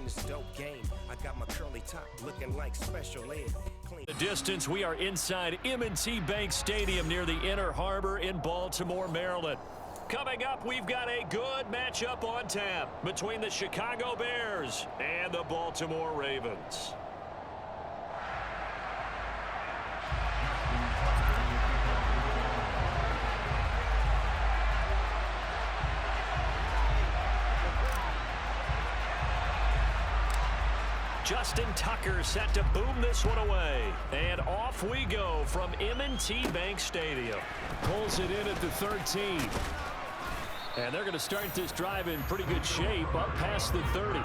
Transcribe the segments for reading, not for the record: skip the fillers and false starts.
in this dope game. I got my curly top looking like special ed. The distance, we are inside M&T Bank Stadium near the Inner Harbor in Baltimore, Maryland. Coming up, we've got a good matchup on tap between the Chicago Bears and the Baltimore Ravens. Justin Tucker set to boom this one away. And off we go from M&T Bank Stadium. Pulls it in at the 13. And they're going to start this drive in pretty good shape up past the 30.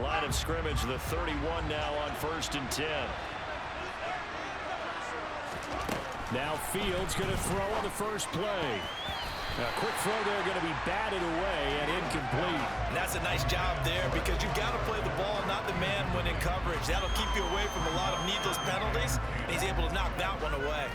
Line of scrimmage, the 31 now on 1st and 10. Now Fields going to throw on the first play. A quick throw there going to be batted away and incomplete. And that's a nice job there because you've got to play the ball, not the man when in coverage. That'll keep you away from a lot of needless penalties. And he's able to knock that one away.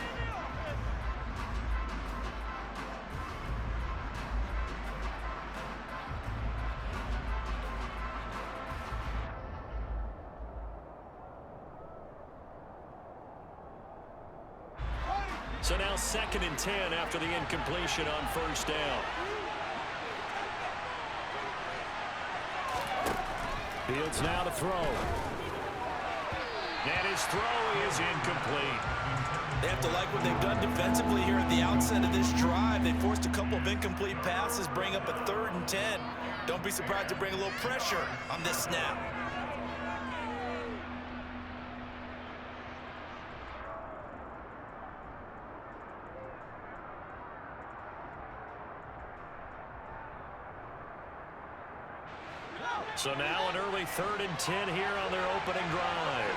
So now 2nd and 10 after the incompletion on 1st down. Fields now to throw. And his throw is incomplete. They have to like what they've done defensively here at the outset of this drive. They forced a couple of incomplete passes, bring up a 3rd and 10. Don't be surprised to bring a little pressure on this snap. So now an early 3rd and 10 here on their opening drive.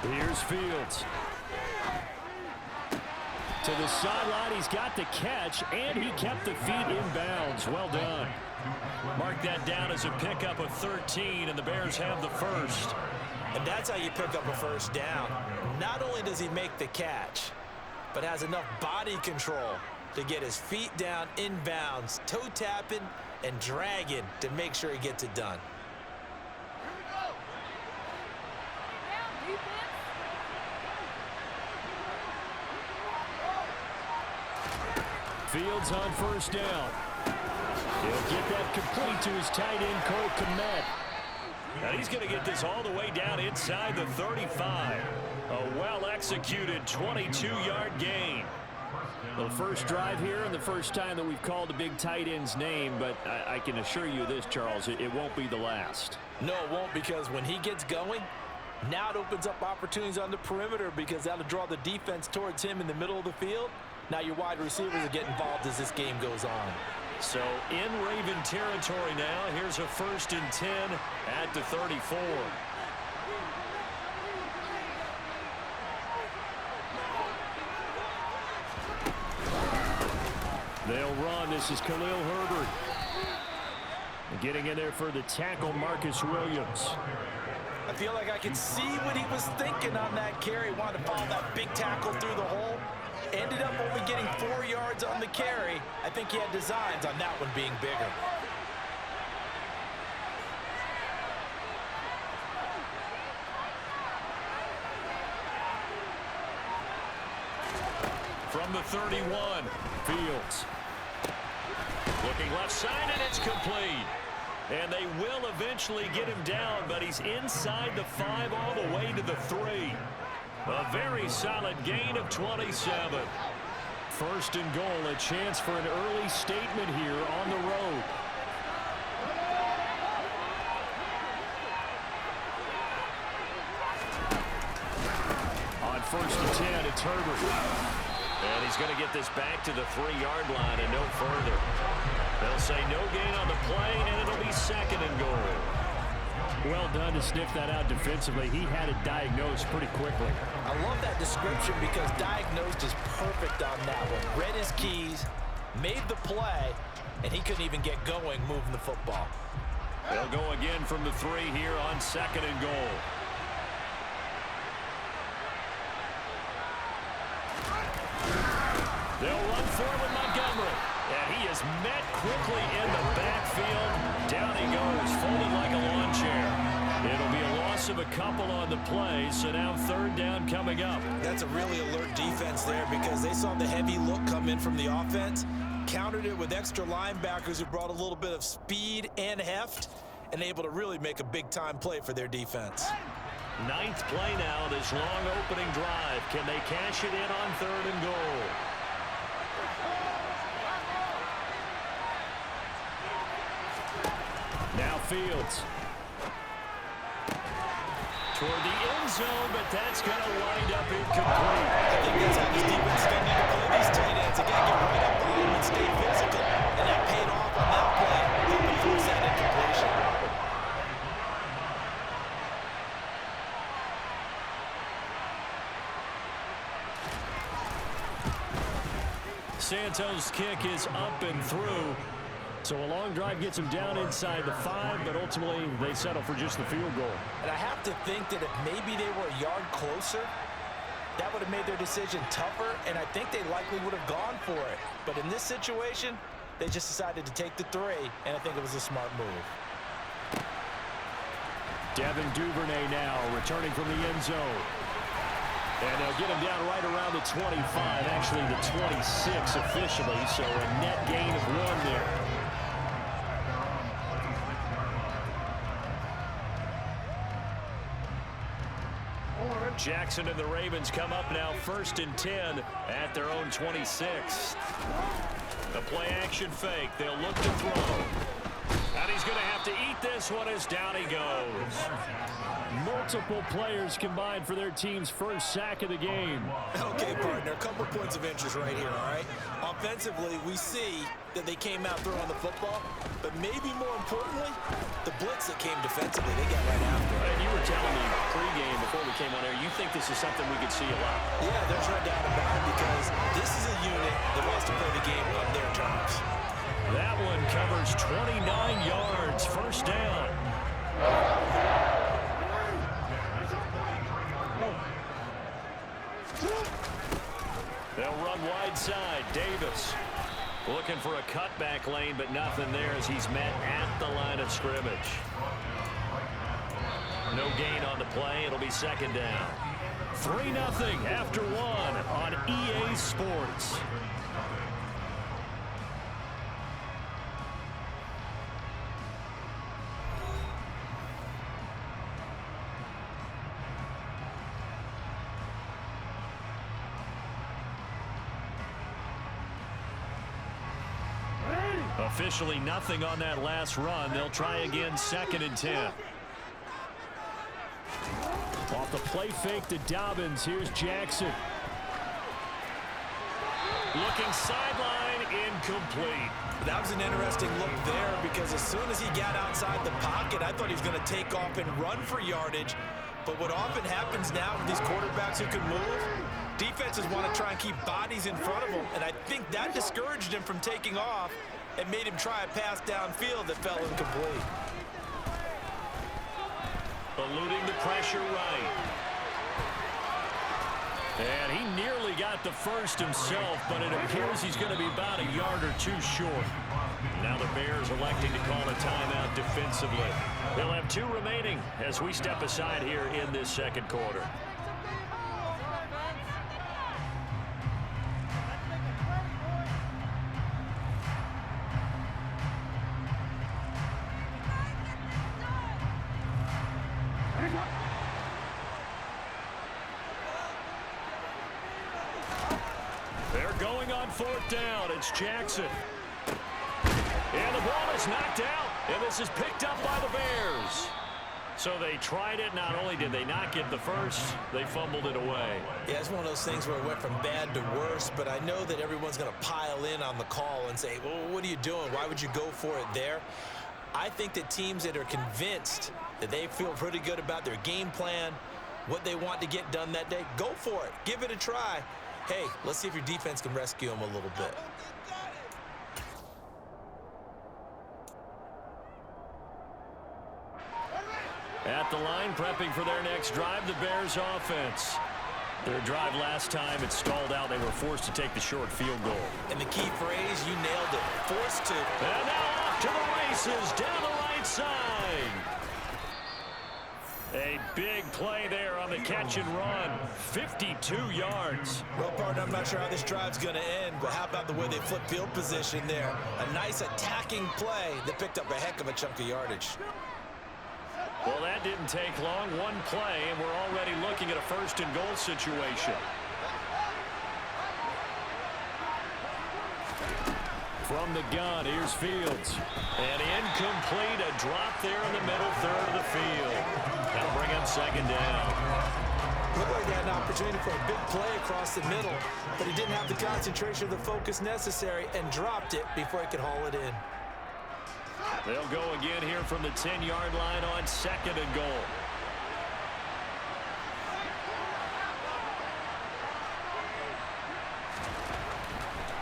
Here's Fields. To the sideline, he's got the catch, and he kept the feet in bounds. Well done. Mark that down as a pickup of 13, and the Bears have the first. And that's how you pick up a first down. Not only does he make the catch, but has enough body control to get his feet down in bounds, toe tapping and dragging to make sure he gets it done. Fields on 1st down. He'll get that complete to his tight end, Cole Kmet. And he's going to get this all the way down inside the 35. A well-executed 22-yard gain. The first drive here and the first time that we've called a big tight end's name, but I can assure you this, Charles, it won't be the last. No, it won't, because when he gets going, now it opens up opportunities on the perimeter because that'll draw the defense towards him in the middle of the field. Now your wide receivers will get involved as this game goes on. So in Raven territory now, here's a 1st and 10 at the 34. They'll run. This is Khalil Herbert. Getting in there for the tackle, Marcus Williams. I feel like I could see what he was thinking on that carry. Wanted to follow that big tackle through the hole. Ended up only getting 4 yards on the carry. I think he had designs on that one being bigger. From the 31, Fields. looking left side, and it's complete. And they will eventually get him down, but he's inside the 5 all the way to the 3. A very solid gain of 27. 1st and goal, a chance for an early statement here on the road. On 1st and 10, it's Herbert. And he's going to get this back to the 3-yard line and no further. They'll say no gain on the play, and it'll be 2nd and goal. Well done to sniff that out defensively. He had it diagnosed pretty quickly. I love that description because diagnosed is perfect on that one. Read his keys, made the play, and he couldn't even get going moving the football. They'll go again from the 3 here on 2nd and goal. They'll run forward Montgomery. And he is met quickly in the backfield. Down he goes, folded like a lawn chair. It'll be a loss of a couple on the play, so now 3rd down coming up. That's a really alert defense there because they saw the heavy look come in from the offense, countered it with extra linebackers who brought a little bit of speed and heft, and able to really make a big-time play for their defense. 9th play now, this long opening drive. Can they cash it in on 3rd and goal? Now Fields. Toward the end zone, but that's going to wind up incomplete. I think that's how this defense is going to need to play these tight ends. They got to get right up on them and stay physical. And that paid off on that play, helping force that incompletion. Santos' kick is up and through. So a long drive gets him down inside the 5, but ultimately they settle for just the field goal. And I have to think that if maybe they were a yard closer, that would have made their decision tougher, and I think they likely would have gone for it. But in this situation, they just decided to take the 3, and I think it was a smart move. Devin Duvernay now returning from the end zone. And they'll get him down right around the 25, actually the 26 officially, so a net gain of 1 there. Jackson and the Ravens come up now 1st and 10 at their own 26. The play action fake. They'll look to throw. And he's going to have to eat this one as down he goes. Multiple players combined for their team's first sack of the game. Okay, partner, a couple points of interest right here, all right? Offensively, we see that they came out throwing the football, but maybe more importantly, the blitz that came defensively, they got right after it. And you were telling me pregame before we came on air, you think this is something we could see a lot? Yeah, there's no doubt about it because this is a unit that wants to play the game on their terms. That one covers 29 yards, 1st down. They'll run wide side. Davis looking for a cutback lane, but nothing there as he's met at the line of scrimmage. No gain on the play. It'll be 2nd down. 3-0 after 1 on EA Sports. Officially nothing on that last run. They'll try again 2nd and 10. Off the play fake to Dobbins. Here's Jackson. Looking sideline, incomplete. That was an interesting look there because as soon as he got outside the pocket, I thought he was going to take off and run for yardage. But what often happens now with these quarterbacks who can move, defenses want to try and keep bodies in front of them, and I think that discouraged him from taking off and made him try a pass downfield that fell incomplete. Eluding the pressure right. And he nearly got the first himself, but it appears he's going to be about a yard or 2 short. Now the Bears electing to call a timeout defensively. They'll have 2 remaining as we step aside here in this 2nd quarter. They're going on 4th down. It's Jackson. And the ball is knocked out, and this is picked up by the Bears. So they tried it. Not only did they not get the first, they fumbled it away. Yeah, it's one of those things where it went from bad to worse, but I know that everyone's going to pile in on the call and say, well, what are you doing? Why would you go for it there? I think that teams that are convinced that they feel pretty good about their game plan, what they want to get done that day, go for it. Give it a try. Hey, let's see if your defense can rescue them a little bit. At the line, prepping for their next drive, the Bears offense. Their drive last time, it stalled out. They were forced to take the short field goal. And the key phrase, you nailed it, forced to. And now off to the races, down the right side. A big play there on the catch and run. 52 yards. Well, partner, I'm not sure how this drive's going to end, but how about the way they flip field position there? A nice attacking play that picked up a heck of a chunk of yardage. Well, that didn't take long. One play, and we're already looking at a first-and-goal situation. From the gun, here's Fields. And incomplete, a drop there in the middle third of the field. That'll bring up second down. Looked like he had an opportunity for a big play across the middle, but he didn't have the concentration or the focus necessary and dropped it before he could haul it in. They'll go again here from the 10-yard line on second and goal.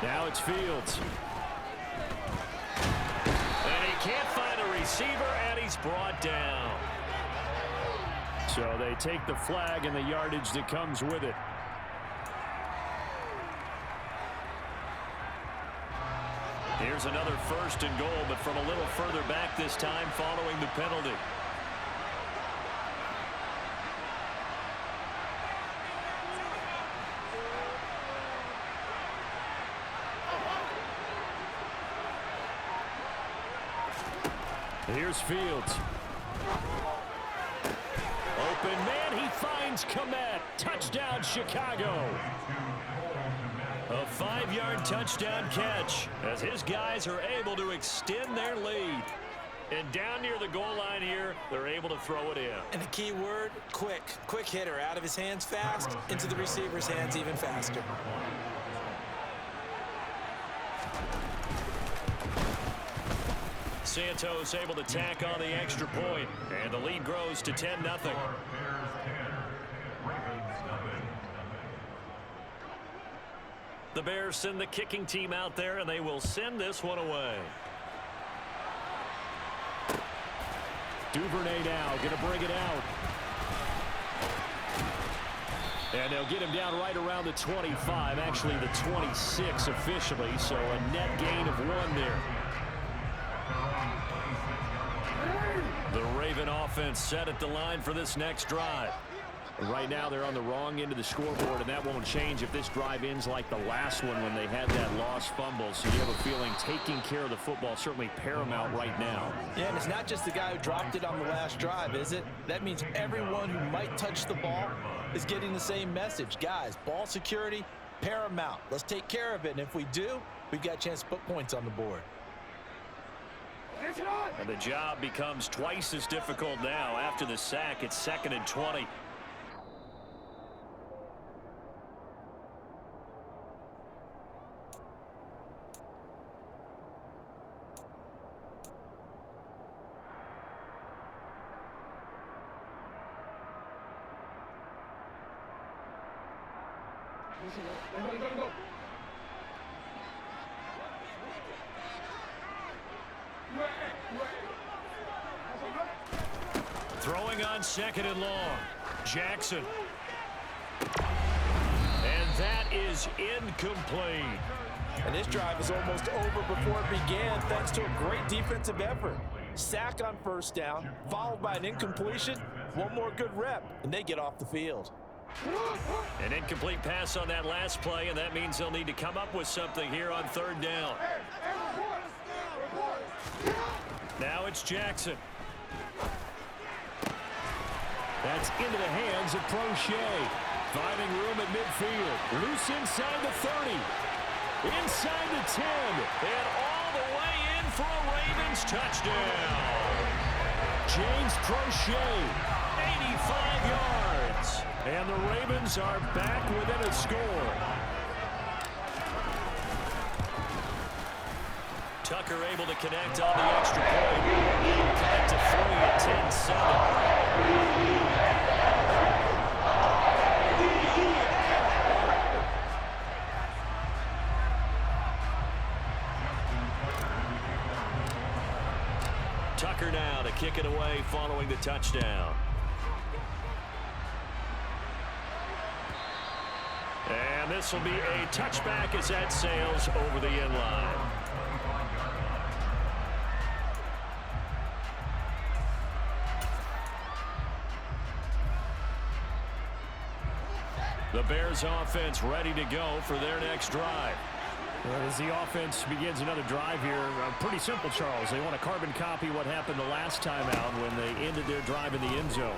Now it's Fields. And he can't find a receiver, and he's brought down. So they take the flag and the yardage that comes with it. Here's another first and goal, but from a little further back this time following the penalty. Here's Fields. Open man, he finds Komet. Touchdown, Chicago. A 5-yard touchdown catch as his guys are able to extend their lead. And down near the goal line here, they're able to throw it in. And the key word, quick. Quick hitter, out of his hands fast, into the receiver's hands even faster. Santos able to tack on the extra point, and the lead grows to 10-0. The Bears send the kicking team out there, and they will send this one away. Duvernay now going to bring it out. And they'll get him down right around the 25, actually the 26 officially, so a net gain of 1 there. The Raven offense set at the line for this next drive. Right now they're on the wrong end of the scoreboard, and that won't change if this drive ends like the last one when they had that lost fumble. So you have a feeling taking care of the football certainly paramount right now. Yeah, and it's not just the guy who dropped it on the last drive, is it? That means everyone who might touch the ball is getting the same message. Guys, ball security, paramount. Let's take care of it, and if we do, we've got a chance to put points on the board. And the job becomes twice as difficult now after the sack. It's 2nd and 20. Throwing on 2nd and long. Jackson. And that is incomplete. And this drive is almost over before it began thanks to a great defensive effort. Sack on first down, followed by an incompletion. One more good rep, and they get off the field. An incomplete pass on that last play, and that means they'll need to come up with something here on 3rd down. Now it's Jackson. That's into the hands of Prochet. Finding room at midfield. Loose inside the 30. Inside the 10. And all the way in for a Ravens touchdown. James Crochet, 85 yards. And the Ravens are back within a score. Tucker able to connect on the extra point. Cut to 3 at 10-7. Tucker now to kick it away following the touchdown. And this will be a touchback as that sails over the end line. The Bears offense ready to go for their next drive. Well, as the offense begins another drive here, pretty simple, Charles. They want to carbon copy what happened the last time out when they ended their drive in the end zone.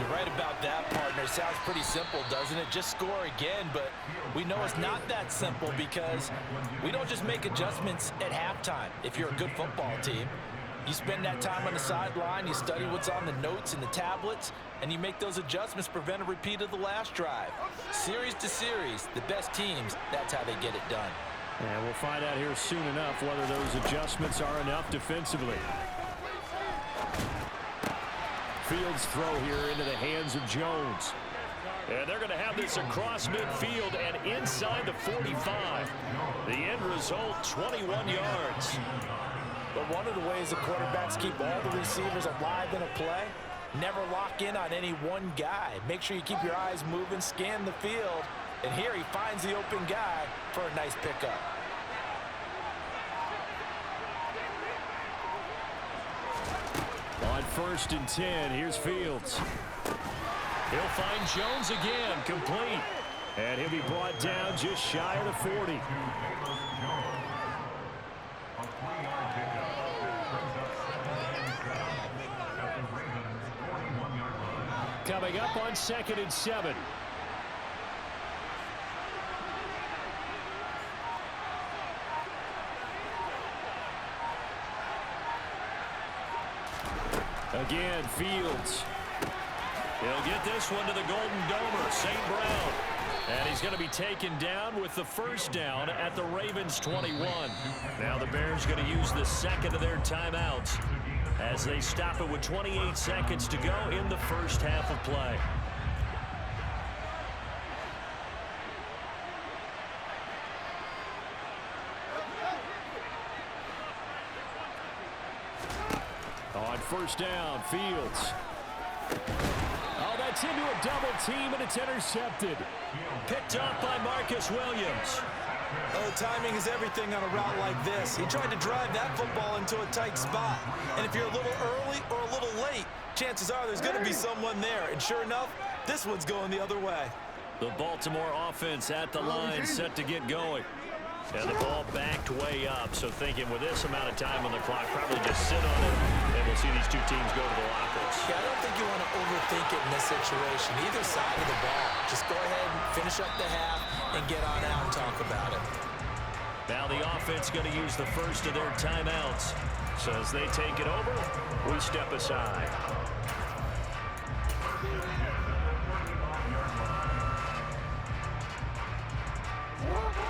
You're right about that, partner. Sounds pretty simple, doesn't it? Just score again, but we know it's not that simple because we don't just make adjustments at halftime. If you're a good football team, you spend that time on the sideline, you study what's on the notes and the tablets, and you make those adjustments to prevent a repeat of the last drive. Series to series, the best teams, that's how they get it done. And we'll find out here soon enough whether those adjustments are enough defensively. Fields throw here into the hands of Jones. And they're going to have this across midfield and inside the 45. The end result, 21 yards. But one of the ways the quarterbacks keep all the receivers alive in a play, never lock in on any one guy. Make sure you keep your eyes moving, scan the field. And here he finds the open guy for a nice pickup. On 1st and 10, here's Fields. He'll find Jones again, complete. And he'll be brought down just shy of the 40. Coming up on 2nd and 7. Again, Fields. He'll get this one to the Golden Domer, St. Brown. And he's going to be taken down with the first down at the Ravens 21. Now the Bears going to use the second of their timeouts as they stop it with 28 seconds to go in the first half of play. On 1st down, Fields. Oh, that's into a double team, and it's intercepted. Picked up by Marcus Williams. Oh, timing is everything on a route like this. He tried to drive that football into a tight spot. And if you're a little early or a little late, chances are there's going to be someone there. And sure enough, this one's going the other way. The Baltimore offense at the line, set to get going. And the ball backed way up, so thinking with this amount of time on the clock, probably just sit on it, and we'll see these two teams go to the lockers. Yeah, I don't think you want to overthink it in this situation, either side of the ball. Just go ahead and finish up the half and get on out and talk about it. Now the offense going to use the first of their timeouts. So as they take it over, we step aside.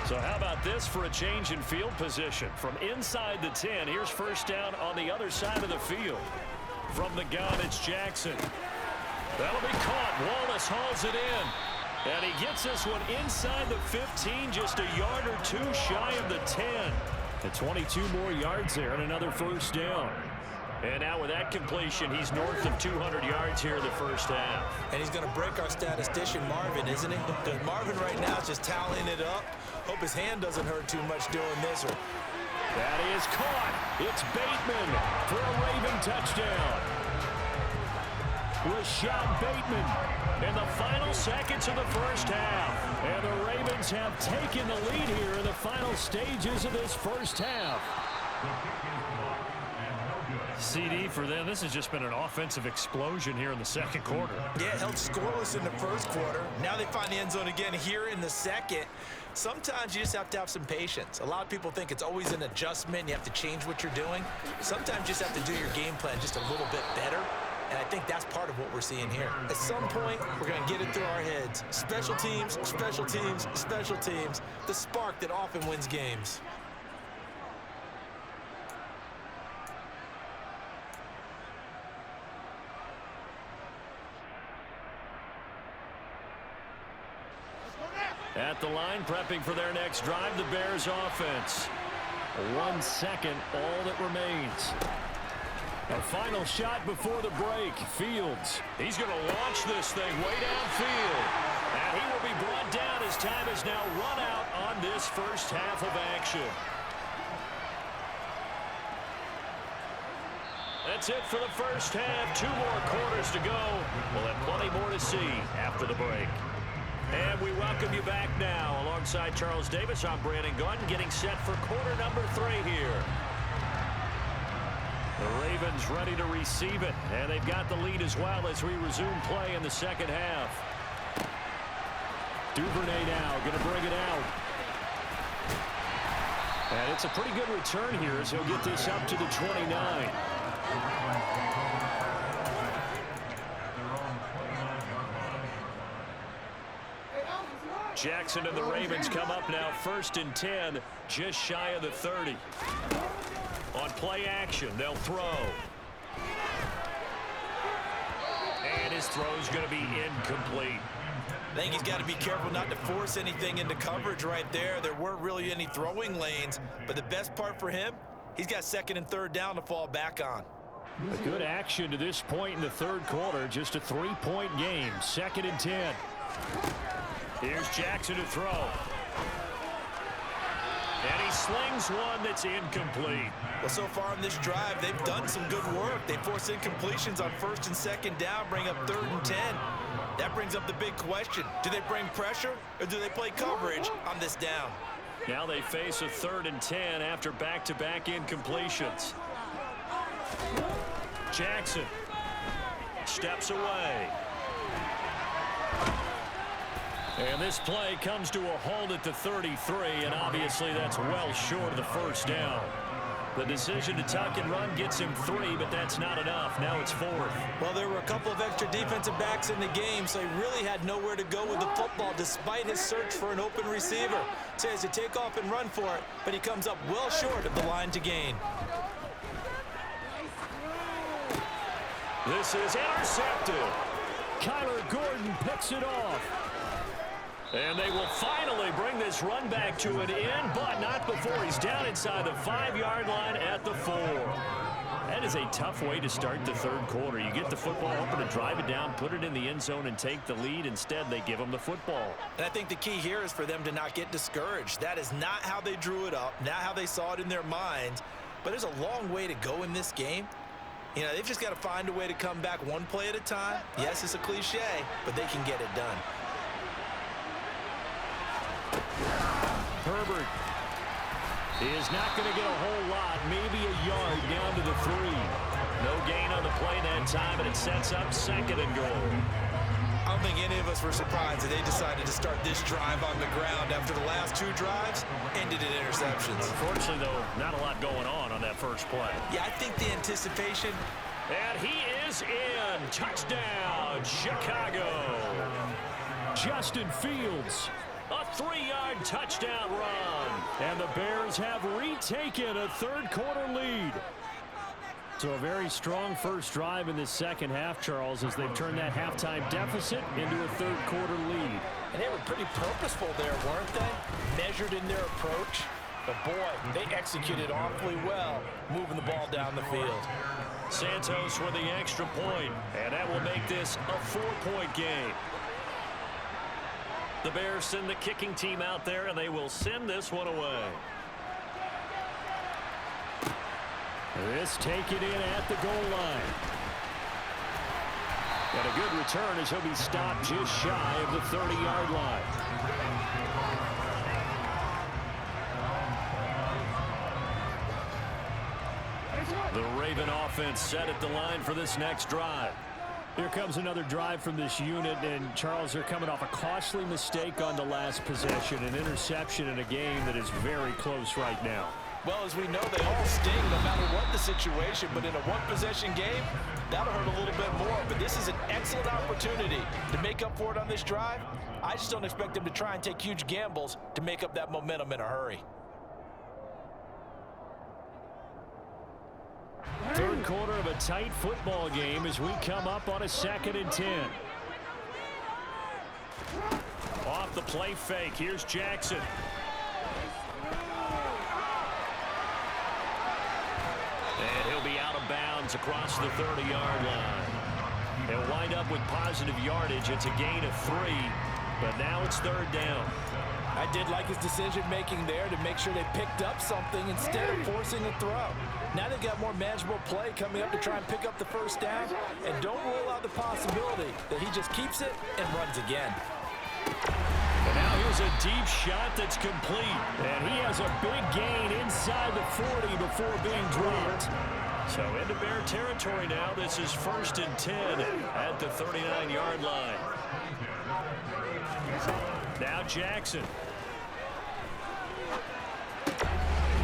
So how about this for a change in field position? From inside the 10, here's first down on the other side of the field. From the gun, it's Jackson. That'll be caught. Wallace hauls it in. And he gets this one inside the 15, just a yard or two shy of the 10. And 22 more yards there and another first down. And now with that completion, he's north of 200 yards here in the first half. And he's going to break our statistician, Marvin, isn't he? Because Marvin right now is just tallying it up. Hope his hand doesn't hurt too much doing this. That is caught. It's Bateman for a Raven touchdown. Rashad Bateman in the final seconds of the first half. And the Ravens have taken the lead here in the final stages of this first half. CD for them. This has just been an offensive explosion here in the second quarter. Yeah, held scoreless in the first quarter. Now they find the end zone again here in the second. Sometimes you just have to have some patience. A lot of people think it's always an adjustment. You have to change what you're doing. Sometimes you just have to do your game plan just a little bit better. And I think that's part of what we're seeing here. At some point, we're going to get it through our heads. Special teams, special teams, special teams. The spark that often wins games. At the line, prepping for their next drive, the Bears offense. 1 second, all that remains. A final shot before the break. Fields. He's going to launch this thing way downfield. And he will be brought down as time is now run out on this first half of action. That's it for the first half. 2 more quarters to go. We'll have plenty more to see after the break. And we welcome you back now. Alongside Charles Davis, I'm Brandon Gunn, getting set for quarter number 3 here. The Ravens ready to receive it, and they've got the lead as well as we resume play in the second half. Duvernay now going to bring it out. And it's a pretty good return here as he'll get this up to the 29. Jackson and the Ravens come up now 1st and 10, just shy of the 30. On play action, they'll throw. And his throw's going to be incomplete. I think he's got to be careful not to force anything into coverage right there. There weren't really any throwing lanes, but the best part for him, he's got 2nd and 3rd down to fall back on. A good action to this point in the third quarter. Just a 3-point game. 2nd and 10. Here's Jackson to throw. And he slings one that's incomplete. Well, so far in this drive, they've done some good work. They force incompletions on 1st and 2nd down, bring up 3rd and 10. That brings up the big question. Do they bring pressure or do they play coverage on this down? Now they face a 3rd and 10 after back-to-back incompletions. Jackson steps away. And this play comes to a halt at the 33, and obviously that's well short of the first down. The decision to tuck and run gets him 3, but that's not enough. Now it's 4th. Well, there were a couple of extra defensive backs in the game, so he really had nowhere to go with the football despite his search for an open receiver. So he has to take off and run for it, but he comes up well short of the line to gain. This is intercepted. Kyler Gordon picks it off. And they will finally bring this run back to an end, but not before he's down inside the 5-yard line at the 4. That is a tough way to start the third quarter. You get the football open to drive it down, put it in the end zone, and take the lead. Instead, they give him the football. And I think the key here is for them to not get discouraged. That is not how they drew it up, not how they saw it in their minds. But there's a long way to go in this game. You know, they've just got to find a way to come back one play at a time. Yes, it's a cliche, but they can get it done. Herbert is not going to get a whole lot, maybe a yard down to the 3. No gain on the play that time, and it sets up 2nd and goal. I don't think any of us were surprised that they decided to start this drive on the ground after the last 2 drives ended in interceptions. Unfortunately, though, not a lot going on that first play. Yeah, I think the anticipation. And he is in. Touchdown, Chicago. Justin Fields. A 3-yard touchdown run. And the Bears have retaken a third quarter lead. So a very strong first drive in this second half, Charles, as they've turned that halftime deficit into a third quarter lead. And they were pretty purposeful there, weren't they? Measured in their approach. But boy, they executed awfully well, moving the ball down the field. Santos with the extra point, and that will make this a 4-point game. The Bears send the kicking team out there, and they will send this one away. This take it in at the goal line. And a good return as he'll be stopped just shy of the 30-yard line. The Raven offense set at the line for this next drive. Here comes another drive from this unit, and Charles, they're coming off a costly mistake on the last possession, an interception in a game that is very close right now. Well, as we know, they all sting no matter what the situation, but in a one-possession game, that'll hurt a little bit more. But this is an excellent opportunity to make up for it on this drive. I just don't expect them to try and take huge gambles to make up that momentum in a hurry. Third quarter of a tight football game as we come up on a 2nd and 10. Off the play fake, here's Jackson. And he'll be out of bounds across the 30-yard line. They'll wind up with positive yardage. It's a gain of 3, but now it's 3rd down. I did like his decision-making there to make sure they picked up something instead of forcing a throw. Now they've got more manageable play coming up to try and pick up the 1st down, and don't rule out the possibility that he just keeps it and runs again. And now here's a deep shot that's complete. And he has a big gain inside the 40 before being dropped. So into Bear territory now. This is 1st and 10 at the 39-yard line. Now Jackson.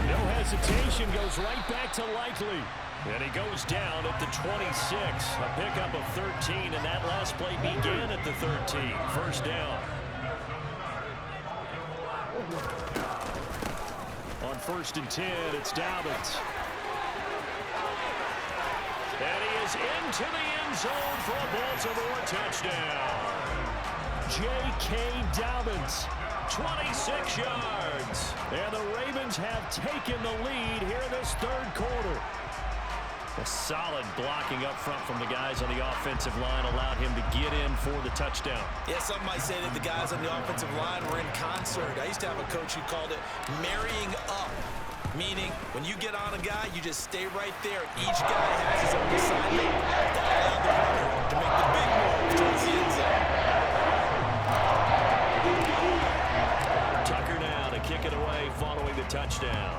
No hesitation, goes right back to Likely. And he goes down at the 26. A pickup of 13, and that last play began at the 13. 1st down. On 1st and 10, it's Dobbins. And he is into the end zone for a Baltimore touchdown. J.K. Dobbins, 26 yards. and the Ravens have taken the lead here in this 3rd quarter. A solid blocking up front from the guys on the offensive line allowed him to get in for the touchdown. Yeah, some might say that the guys on the offensive line were in concert. I used to have a coach who called it marrying up, meaning when you get on a guy, you just stay right there. Each guy has his own assignment. That allowed the runner to make the big move towards the end zone. Tucker now to kick it away following the touchdown.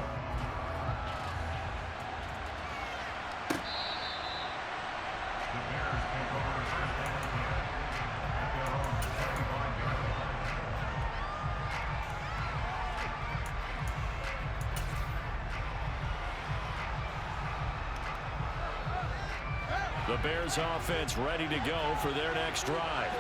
The Bears offense ready to go for their next drive.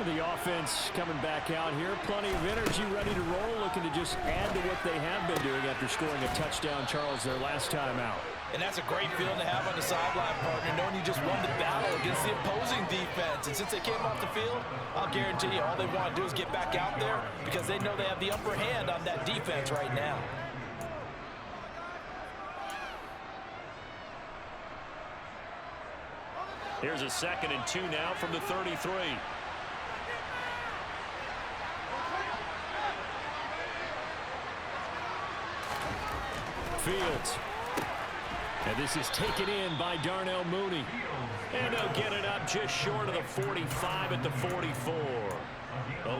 The offense coming back out here. Plenty of energy, ready to roll, looking to just add to what they have been doing after scoring a touchdown, Charles, their last time out. And that's a great feeling to have on the sideline, partner, knowing you just won the battle against the opposing defense. And since they came off the field, I'll guarantee you all they want to do is get back out there because they know they have the upper hand on that defense right now. Here's a 2nd and 2 now from the 33. Fields. And this is taken in by Darnell Mooney. And they'll get it up just short of the 45 at the 44.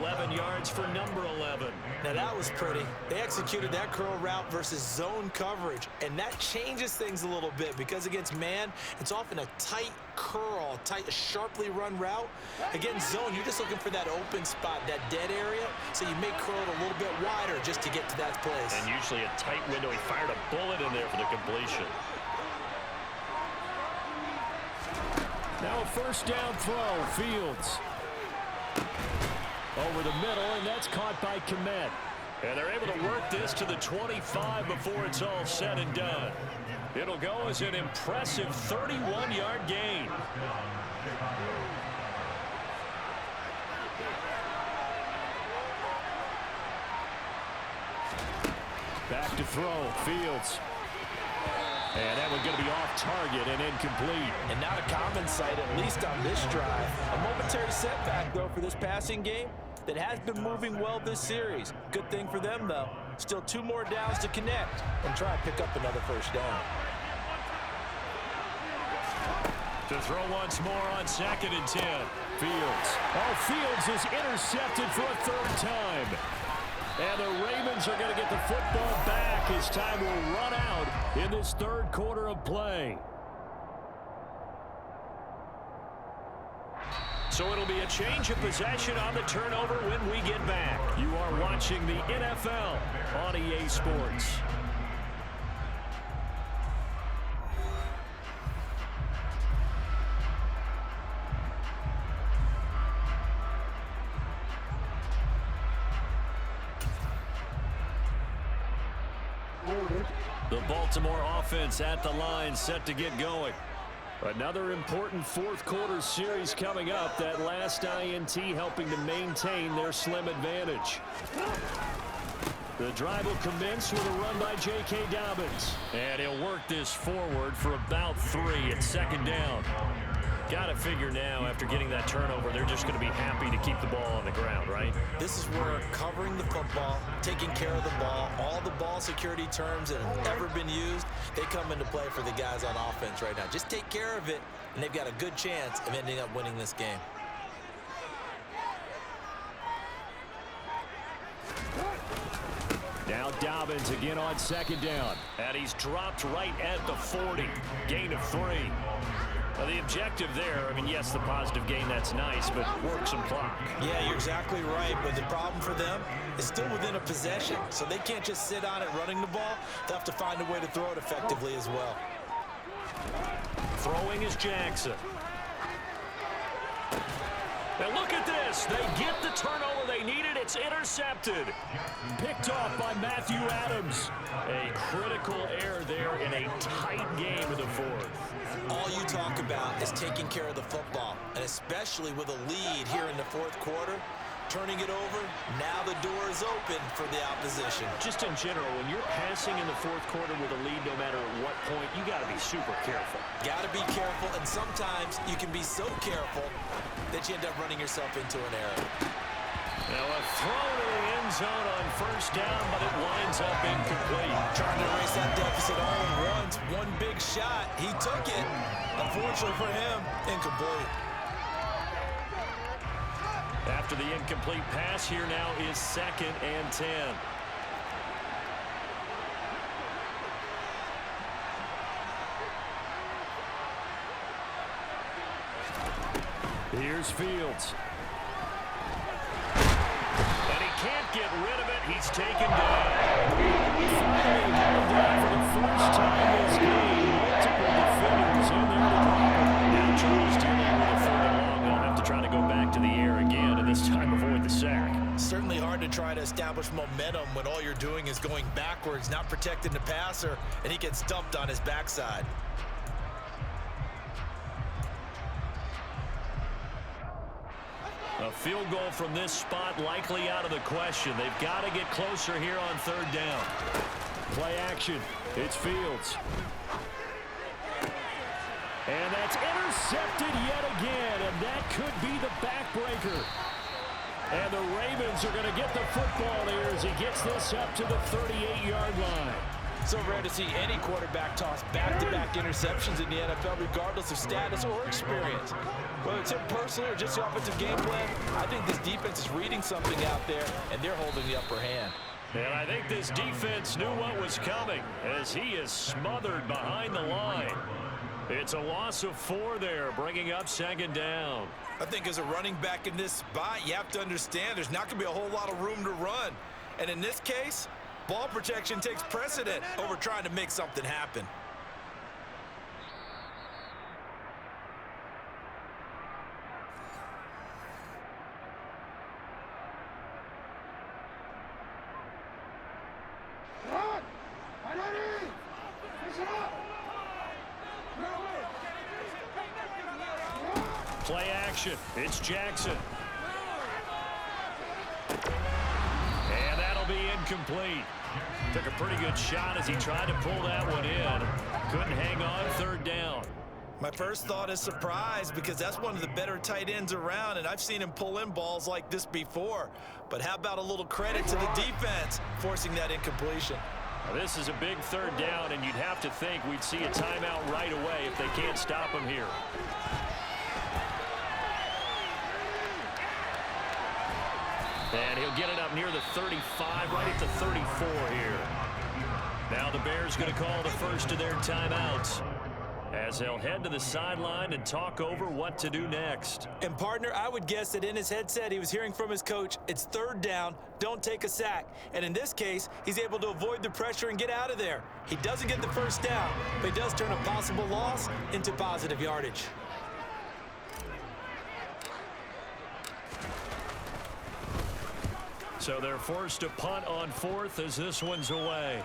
11 yards for number 11. Now that was pretty. They executed that curl route versus zone coverage, and that changes things a little bit because against man, it's often a tight curl, tight, sharply run route. Against zone, you're just looking for that open spot, that dead area, so you may curl it a little bit wider just to get to that place. And usually a tight window. He fired a bullet in there for the completion. Now a 1st down throw. Fields. Over the middle, and that's caught by Kmet. And they're able to work this to the 25 before it's all said and done. It'll go as an impressive 31-yard gain. Back to throw. Fields. And that one's going to be off target and incomplete. And not a common sight, at least on this drive. A momentary setback, though, for this passing game that has been moving well this series. Good thing for them, though. Still 2 more downs to connect and try and pick up another 1st down. To throw once more on 2nd and 10. Fields. Oh, Fields is intercepted for a 3rd time. And the Ravens are going to get the football back as time will run out in this third quarter of play. So it'll be a change of possession on the turnover when we get back. You are watching the NFL on EA Sports. The Baltimore offense at the line, set to get going. Another important fourth quarter series coming up. That last INT helping to maintain their slim advantage. The drive will commence with a run by J.K. Dobbins. And he'll work this forward for about 3 at second down. Got to figure now, after getting that turnover, they're just going to be happy to keep the ball on the ground, right? This is where covering the football, taking care of the ball, all the ball security terms that have ever been used, they come into play for the guys on offense right now. Just take care of it, and they've got a good chance of ending up winning this game. Now Dobbins again on second down. And he's dropped right at the 40. Gain of 3. Well, the objective there, I mean, yes, the positive gain, that's nice, but work some clock. Yeah, you're exactly right, but the problem for them is still within a possession, so they can't just sit on it running the ball. They'll have to find a way to throw it effectively as well. Throwing is Jackson. Now look at this. They get the turnover they needed. It's intercepted. Picked off by Matthew Adams. A critical error there in a tight game in the fourth. All you talk about is taking care of the football, and especially with a lead here in the fourth quarter, turning it over, now the door is open for the opposition. Just in general, when you're passing in the fourth quarter with a lead, no matter at what point, you got to be super careful. Got to be careful, and sometimes you can be so careful that you end up running yourself into an error. Now a throw to the end zone on first down, but it winds up incomplete. Trying to erase that deficit all at once. One big shot. He took it. Unfortunately for him, incomplete. After the incomplete pass, here now is 2nd and 10. Here's Fields. And he can't get rid of it. He's taken down. Finally hauled down for the first time this game. Multiple defenders in there to drop it. Now Charles dealing with a 3rd and long. They'll have to try to go back to the air again, and this time avoid the sack. Certainly hard to try to establish momentum when all you're doing is going backwards, not protecting the passer, and he gets dumped on his backside. A field goal from this spot likely out of the question. They've got to get closer here on 3rd down. Play action. It's Fields. And that's intercepted yet again, and that could be the backbreaker. And the Ravens are going to get the football there as he gets this up to the 38-yard line. So rare to see any quarterback toss back-to-back interceptions in the NFL, regardless of status or experience. Whether it's him personally or just the offensive game plan, I think this defense is reading something out there, and they're holding the upper hand. And I think this defense knew what was coming as he is smothered behind the line. It's a loss of 4 there, bringing up 2nd down. I think as a running back in this spot, you have to understand there's not going to be a whole lot of room to run. And in this case, ball protection takes precedent over trying to make something happen. Play action. It's Jackson. And that'll be incomplete. Took a pretty good shot as he tried to pull that one in. Couldn't hang on 3rd down. My first thought is surprise because that's one of the better tight ends around, and I've seen him pull in balls like this before. But how about a little credit to the defense forcing that incompletion? Now, this is a big 3rd down, and you'd have to think we'd see a timeout right away if they can't stop him here. And he'll get it up near the 35, right at the 34 here. Now the Bears going to call the first of their timeouts, as they'll head to the sideline and talk over what to do next. And, partner, I would guess that in his headset he was hearing from his coach, it's third down, don't take a sack. And in this case, he's able to avoid the pressure and get out of there. He doesn't get the first down, but he does turn a possible loss into positive yardage. So they're forced to punt on fourth as this one's away.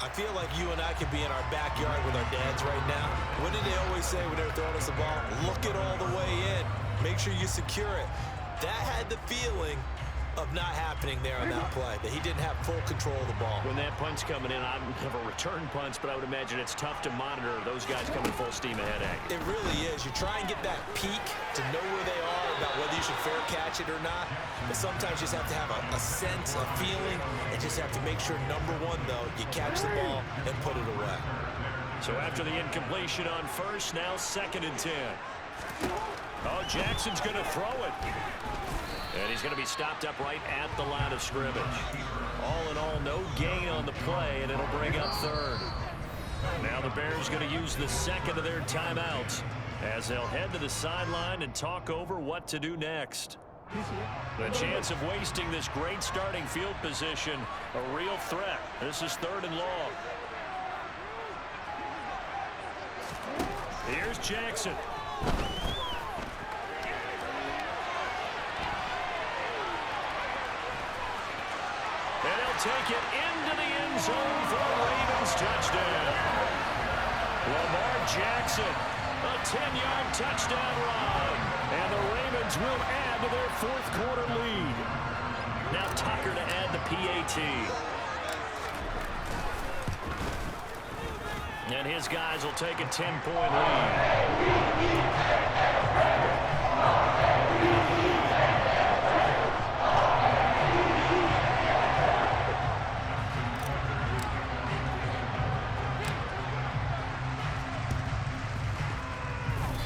I feel like you and I could be in our backyard with our dads right now. What did they always say when they were throwing us the ball? Look it all the way in. Make sure you secure it. That had the feeling of not happening there on that play, that he didn't have full control of the ball. When that punt's coming in, I don't have a return punts, but I would imagine it's tough to monitor those guys coming full steam ahead at you. It really is. You try and get that peak to know where they are, about whether you should fair catch it or not. But sometimes you just have to have a sense, a feeling, and just have to make sure, number one, though, you catch the ball and put it away. So after the incompletion on first, now 2nd and 10. Oh, Jackson's going to throw it. And he's going to be stopped up right at the line of scrimmage. All in all, no gain on the play, and it'll bring up third. Now the Bears going to use the second of their timeouts as they'll head to the sideline and talk over what to do next. The chance of wasting this great starting field position, a real threat. This is 3rd and long. Here's Jackson. And he'll take it into the end zone for a Ravens touchdown. Lamar Jackson, a 10-yard touchdown run. And the Ravens will add to their 4th quarter lead. Now Tucker to add the PAT. And his guys will take a 10-point lead.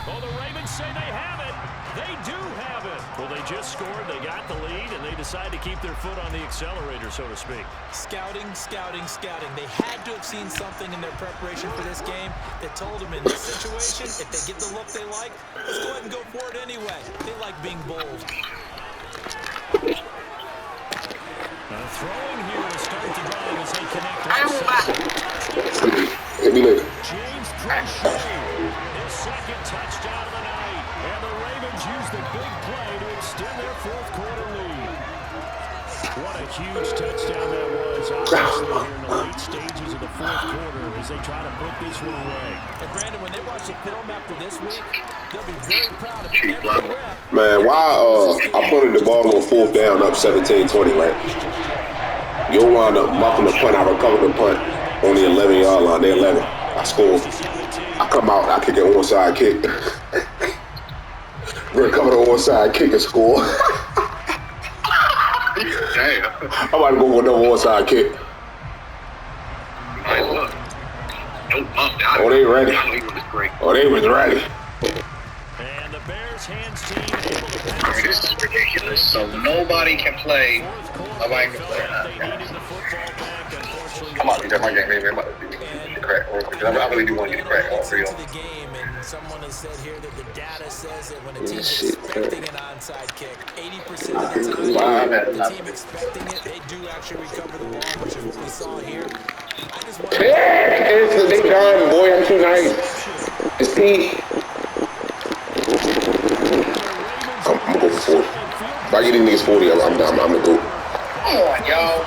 Well, the Ravens say they have it. They do have it. Well, they just scored, they got the lead, and they decide to keep their foot on the accelerator, so to speak. Scouting, scouting, scouting. They had to have seen something in their preparation for this game that told them in this situation, if they get the look they like, let's go ahead and go for it anyway. They like being bold. Throwing here to start the drive as they connect outside. James Prochet, his 2nd touchdown of the night. And the Ravens use the big play to extend their 4th quarter lead. What a huge touchdown that was, obviously, here in the late stages of the 4th quarter as they try to put this one away. And Brandon, when they watch the film after this week, they'll be very proud of every rep. Man, why I punted the ball on 4th down up 17-20, right? You'll wind up muffing the punt. I recover the punt on the 11-yard line. They 11. I score. I come out. I kick an onside kick. Recover the onside kick and score. Damn. I'm about to go for another onside kick. Hey, look. Oh, they ready. Oh, they was ready. And the Bears hands team able to pass. This is ridiculous. So nobody can play. Nobody can play. I'm about to get my game, baby. I'm about to get the crack. I really do want to get the crack on real. Someone has said here that the data says that when a team is expecting an onside kick, 80% of the time, the team expecting it, they do actually recover the ball, which is what we saw here. I just want It's they done, boy. I'm too nice. It's Pete. I'm gonna go for 40. If I get these niggas 40, I'm gonna go. Come on, yo.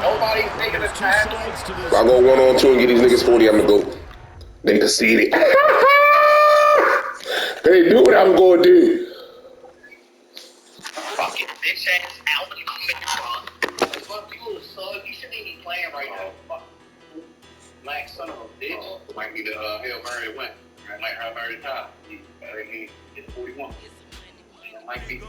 Nobody's taking a tackle. If I go 1-on-2 and get these niggas 40, I'm gonna go. They conceded. They do what I'm gonna do. Fucking bitch ass Alvin Kamara. Fuck you, son. You shouldn't even be playing right now. Fuck. Black son of a bitch. Might be the Hail Mary went. Might have Mary time. He hit 41. Might be.